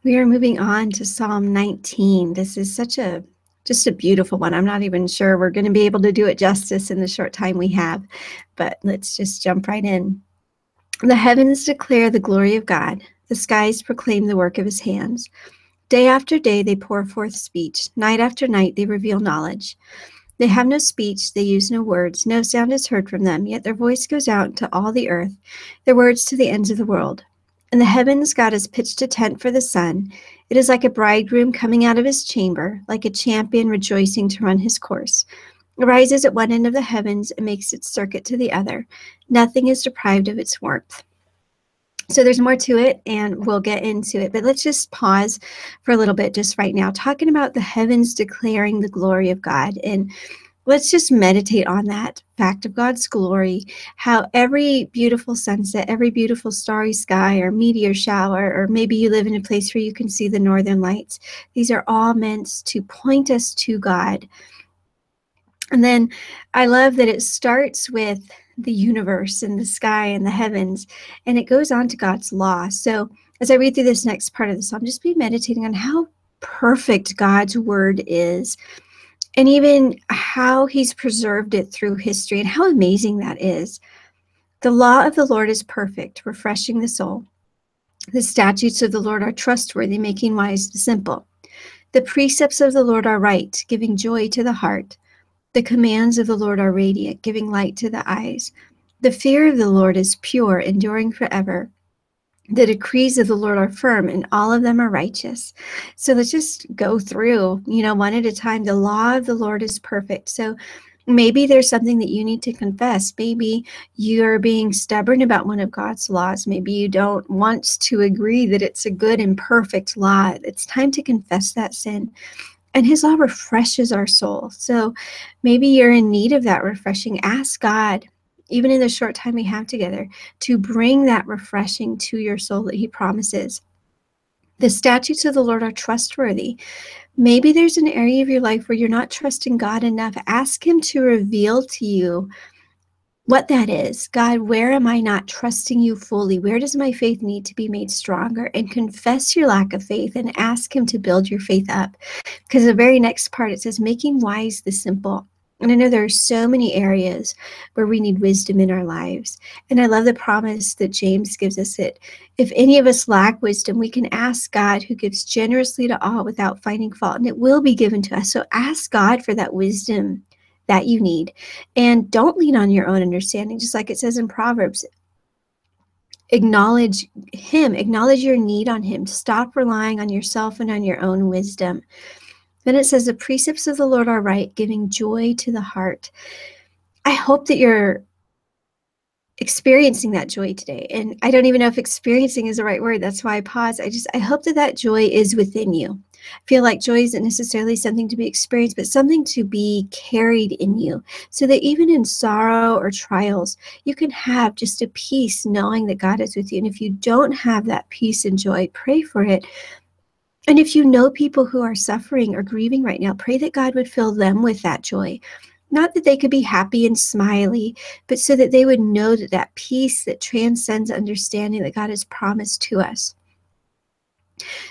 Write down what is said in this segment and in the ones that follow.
We are moving on to Psalm 19. This is just a beautiful one. I'm not even sure we're going to be able to do it justice in the short time we have, but let's just jump right in. The heavens declare the glory of God. The skies proclaim the work of his hands. Day after day they pour forth speech. Night after night they reveal knowledge. They have no speech, they use no words, no sound is heard from them, yet their voice goes out to all the earth, their words to the ends of the world. In the heavens God has pitched a tent for the sun. It is like a bridegroom coming out of his chamber, like a champion rejoicing to run his course. It rises at one end of the heavens and makes its circuit to the other. Nothing is deprived of its warmth. So there's more to it, and we'll get into it. But let's just pause for a little bit just right now, talking about the heavens declaring the glory of God. And let's just meditate on that fact of God's glory, how every beautiful sunset, every beautiful starry sky or meteor shower, or maybe you live in a place where you can see the northern lights, these are all meant to point us to God. And then I love that it starts with the universe and the sky and the heavens, and it goes on to God's law. So as I read through this next part of the psalm, just be meditating on how perfect God's word is, and even how he's preserved it through history and how amazing that is. The law of the Lord is perfect, refreshing the soul. The statutes of the Lord are trustworthy, making wise the simple. The precepts of the Lord are right, giving joy to the heart. The commands of the Lord are radiant, giving light to the eyes. The fear of the Lord is pure, enduring forever. The decrees of the Lord are firm, and all of them are righteous. So let's just go through, one at a time. The law of the Lord is perfect. So maybe there's something that you need to confess. Maybe you're being stubborn about one of God's laws. Maybe you don't want to agree that it's a good and perfect law. It's time to confess that sin. And his law refreshes our soul. So maybe you're in need of that refreshing. Ask God, even in the short time we have together, to bring that refreshing to your soul that he promises. The statutes of the Lord are trustworthy. Maybe there's an area of your life where you're not trusting God enough. Ask him to reveal to you what that is. God, where am I not trusting you fully? Where does my faith need to be made stronger? And confess your lack of faith and ask him to build your faith up. Because the very next part, it says, making wise the simple. And I know there are so many areas where we need wisdom in our lives. And I love the promise that James gives us, that if any of us lack wisdom, we can ask God, who gives generously to all without finding fault, and it will be given to us. So ask God for that wisdom that you need. And don't lean on your own understanding, just like it says in Proverbs. Acknowledge him, acknowledge your need on him. Stop relying on yourself and on your own wisdom. Then it says, the precepts of the Lord are right, giving joy to the heart. I hope that you're experiencing that joy today. And I don't even know if experiencing is the right word. That's why I pause. I hope that joy is within you. I feel like joy isn't necessarily something to be experienced, but something to be carried in you, so that even in sorrow or trials, you can have just a peace knowing that God is with you. And if you don't have that peace and joy, pray for it. And if you know people who are suffering or grieving right now, pray that God would fill them with that joy. Not that they could be happy and smiley, but so that they would know that peace that transcends understanding that God has promised to us.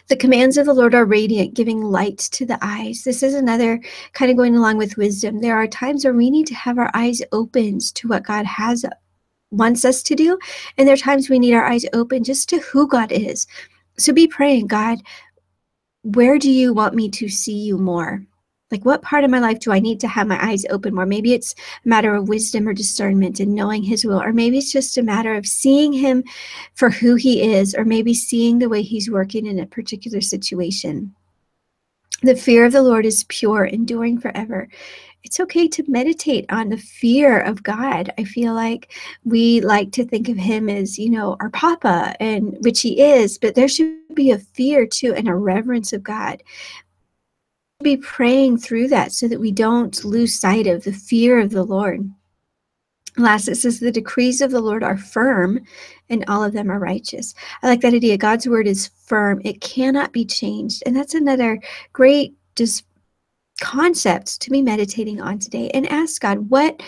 The commands of the Lord are radiant, giving light to the eyes. This is another kind of going along with wisdom. There are times where we need to have our eyes opened to what God wants us to do. And there are times we need our eyes open just to who God is. So be praying, God, where do you want me to see you more? Like, what part of my life do I need to have my eyes open more? Maybe it's a matter of wisdom or discernment and knowing his will, or maybe it's just a matter of seeing him for who he is, or maybe seeing the way he's working in a particular situation. The fear of the Lord is pure, enduring forever. It's okay to meditate on the fear of God. I feel like we like to think of him as, our papa, and which he is, but there should be a fear too and a reverence of God. Be praying through that so that we don't lose sight of the fear of the Lord. Last, it says the decrees of the Lord are firm and all of them are righteous. I like that idea. God's word is firm. It cannot be changed. And that's another great concept to be meditating on today. And ask God, what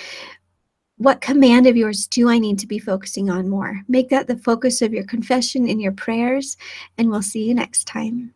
What command of yours do I need to be focusing on more? Make that the focus of your confession and your prayers, and we'll see you next time.